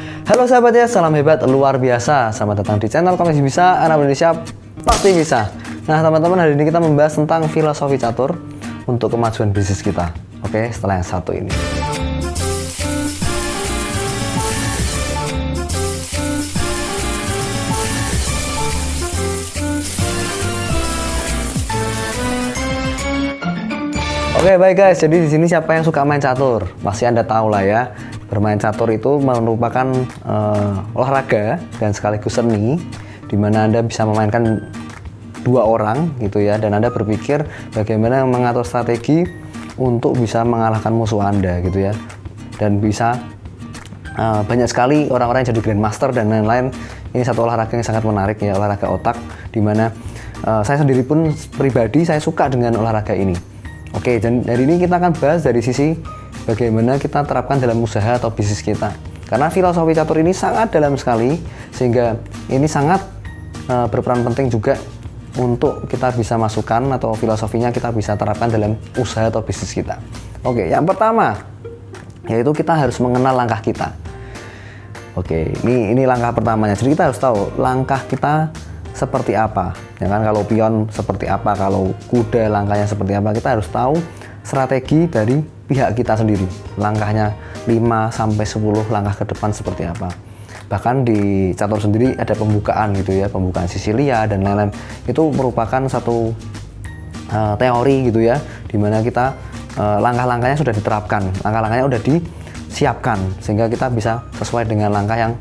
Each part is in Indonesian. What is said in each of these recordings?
Halo sahabatnya, salam hebat luar biasa. Selamat datang di channel Komisi Bisa, anak Indonesia pasti bisa. Nah teman-teman, hari ini kita membahas tentang filosofi catur untuk kemajuan bisnis kita. Oke, setelah yang satu ini. Oke, baik guys, jadi di sini siapa yang suka main catur? Pasti Anda tahu lah ya. Bermain catur itu merupakan olahraga dan sekaligus seni, di mana Anda bisa memainkan dua orang gitu ya, dan Anda berpikir bagaimana mengatur strategi untuk bisa mengalahkan musuh Anda gitu ya. Dan bisa banyak sekali orang-orang yang jadi grandmaster dan lain-lain. Ini satu olahraga yang sangat menarik ya, olahraga otak, di mana saya sendiri pun pribadi saya suka dengan olahraga ini. Oke, dan hari ini kita akan bahas dari sisi bagaimana kita terapkan dalam usaha atau bisnis kita. Karena filosofi catur ini sangat dalam sekali, sehingga ini sangat berperan penting juga untuk kita bisa masukkan atau filosofinya kita bisa terapkan dalam usaha atau bisnis kita. Oke, yang pertama yaitu kita harus mengenal langkah kita. Oke, ini langkah pertamanya. Jadi kita harus tahu langkah kita seperti apa, ya kan? Kalau pion seperti apa, kalau kuda langkahnya seperti apa, kita harus tahu strategi dari pihak kita sendiri. Langkahnya 5-10 langkah ke depan seperti apa. Bahkan di catur sendiri ada pembukaan gitu ya, pembukaan Sisilia dan lain-lain. Itu merupakan satu teori gitu ya, dimana kita langkah-langkahnya sudah diterapkan, langkah-langkahnya sudah disiapkan, sehingga kita bisa sesuai dengan langkah yang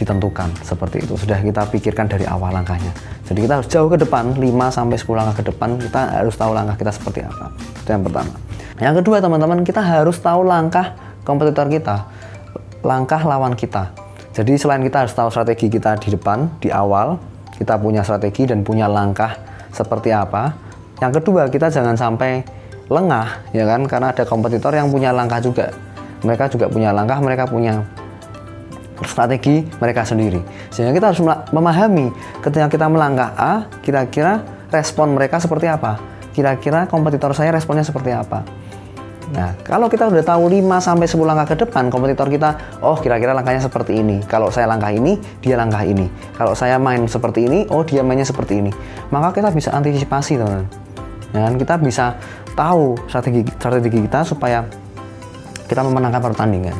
ditentukan seperti itu. Sudah kita pikirkan dari awal langkahnya. Jadi kita harus jauh ke depan, 5-10 langkah ke depan, kita harus tahu langkah kita seperti apa. Itu yang pertama. Yang kedua teman-teman, kita harus tahu langkah kompetitor kita, langkah lawan kita. Jadi selain kita harus tahu strategi kita di depan, di awal, kita punya strategi dan punya langkah seperti apa. Yang kedua, kita jangan sampai lengah, ya kan? Karena ada kompetitor yang punya langkah juga. Mereka juga punya langkah, mereka punya strategi mereka sendiri, sehingga kita harus memahami ketika kita melangkah A, kira-kira respon mereka seperti apa, kira-kira kompetitor saya responnya seperti apa. Nah, kalau kita udah tahu 5-10 langkah ke depan kompetitor kita, oh kira-kira langkahnya seperti ini, kalau saya langkah ini, dia langkah ini, kalau saya main seperti ini, oh dia mainnya seperti ini, maka kita bisa antisipasi teman-teman. Dan kita bisa tahu strategi kita supaya kita memenangkan pertandingan.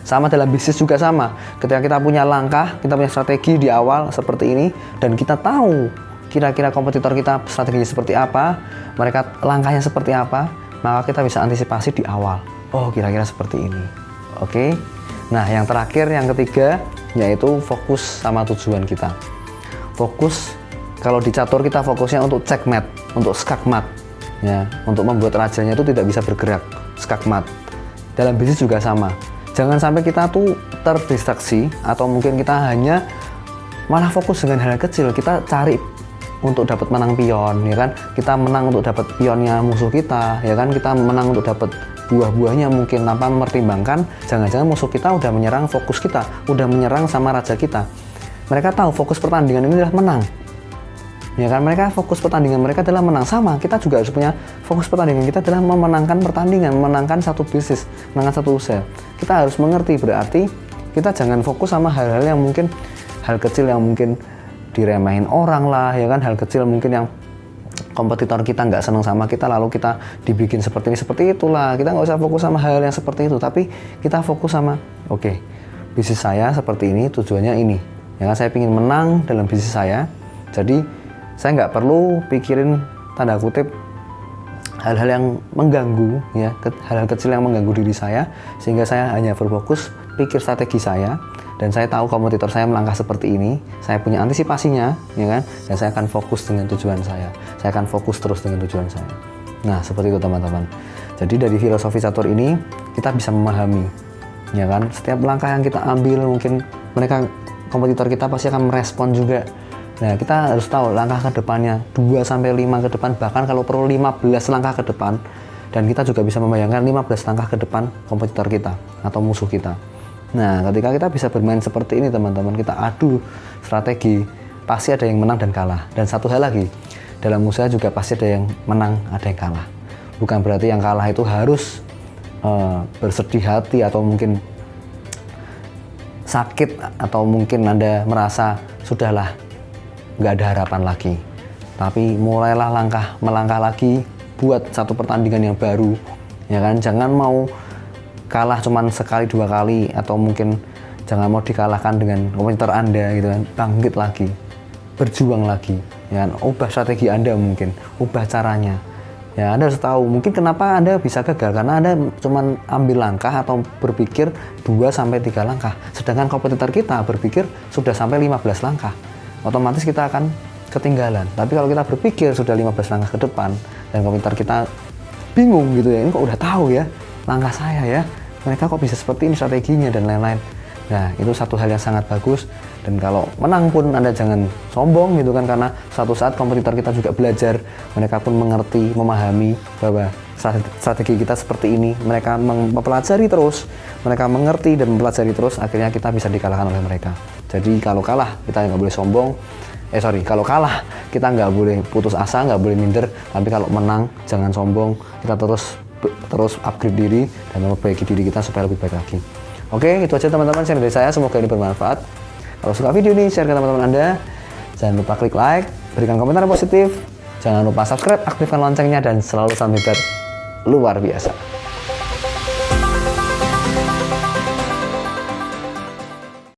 Sama dalam bisnis juga sama. Ketika kita punya langkah, kita punya strategi di awal seperti ini, dan kita tahu kira-kira kompetitor kita strateginya seperti apa, mereka langkahnya seperti apa, maka kita bisa antisipasi di awal. Oh, kira-kira seperti ini. Oke. Nah, yang terakhir, yang ketiga, yaitu fokus sama tujuan kita. Fokus, kalau di catur kita fokusnya untuk checkmate, untuk skakmat. Ya, untuk membuat rajanya itu tidak bisa bergerak, skakmat. Dalam bisnis juga sama. Jangan sampai kita tuh terdistraksi atau mungkin kita hanya malah fokus dengan hal kecil. Kita cari untuk dapat menang pion, ya kan? Kita menang untuk dapat pionnya musuh kita, ya kan? Kita menang untuk dapat buah-buahnya mungkin, tanpa mempertimbangkan jangan-jangan musuh kita udah menyerang fokus kita, udah menyerang sama raja kita. Mereka tahu fokus pertandingan ini adalah menang. Ya kan, mereka fokus pertandingan mereka adalah menang. Sama, kita juga harus punya fokus pertandingan kita adalah memenangkan pertandingan, memenangkan satu bisnis, memenangkan satu usaha. Kita harus mengerti, berarti kita jangan fokus sama hal-hal yang mungkin hal kecil yang mungkin diremehin orang lah, ya kan, hal kecil mungkin yang kompetitor kita nggak senang sama kita, lalu kita dibikin seperti ini, seperti itulah. Kita nggak usah fokus sama hal yang seperti itu, tapi kita fokus sama, oke, bisnis saya seperti ini, tujuannya ini. Ya kan, saya ingin menang dalam bisnis saya, jadi saya nggak perlu pikirin tanda kutip hal-hal yang mengganggu, ya, hal-hal kecil yang mengganggu diri saya, sehingga saya hanya berfokus pikir strategi saya, dan saya tahu kompetitor saya melangkah seperti ini, saya punya antisipasinya, ya kan, dan saya akan fokus dengan tujuan saya akan fokus terus dengan tujuan saya. Nah, seperti itu teman-teman. Jadi dari filosofi catur ini kita bisa memahami, ya kan, setiap langkah yang kita ambil mungkin kompetitor kita pasti akan merespon juga. Nah, kita harus tahu langkah ke depannya 2-5 ke depan, bahkan kalau perlu 15 langkah ke depan, dan kita juga bisa membayangkan 15 langkah ke depan kompetitor kita atau musuh kita. Nah, ketika kita bisa bermain seperti ini teman-teman, kita adu strategi, pasti ada yang menang dan kalah. Dan satu hal lagi, dalam usaha juga pasti ada yang menang, ada yang kalah. Bukan berarti yang kalah itu harus bersedih hati atau mungkin sakit atau mungkin Anda merasa sudahlah nggak ada harapan lagi, tapi mulailah melangkah lagi buat satu pertandingan yang baru, ya kan? Jangan mau kalah cuman sekali dua kali, atau mungkin jangan mau dikalahkan dengan kompetitor Anda gitu kan. Bangkit lagi, berjuang lagi, ya kan? Ubah strategi Anda, mungkin ubah caranya. Ya, Anda harus tahu mungkin kenapa Anda bisa gagal, karena Anda cuma ambil langkah atau berpikir 2-3 langkah. Sedangkan kompetitor kita berpikir sudah sampai 15 langkah. Otomatis kita akan ketinggalan. Tapi kalau kita berpikir sudah 15 langkah ke depan dan kompetitor kita bingung gitu ya, ini kok udah tahu ya langkah saya ya, mereka kok bisa seperti ini strateginya dan lain-lain. Nah, itu satu hal yang sangat bagus. Dan kalau menang pun Anda jangan sombong gitu kan, karena suatu saat kompetitor kita juga belajar, mereka pun mengerti, memahami bahwa strategi kita seperti ini. Mereka mempelajari terus, mereka mengerti dan mempelajari terus, akhirnya kita bisa dikalahkan oleh mereka. Jadi kalau kalah kita nggak boleh sombong. Kalau kalah kita nggak boleh putus asa, nggak boleh minder. Tapi kalau menang jangan sombong, kita terus upgrade diri dan memperbaiki diri kita supaya lebih baik lagi. Oke, itu aja teman-teman share dari saya, semoga ini bermanfaat. Kalau suka video ini, share ke teman-teman Anda. Jangan lupa klik like, berikan komentar positif. Jangan lupa subscribe, aktifkan loncengnya, dan selalu salam hebat luar biasa.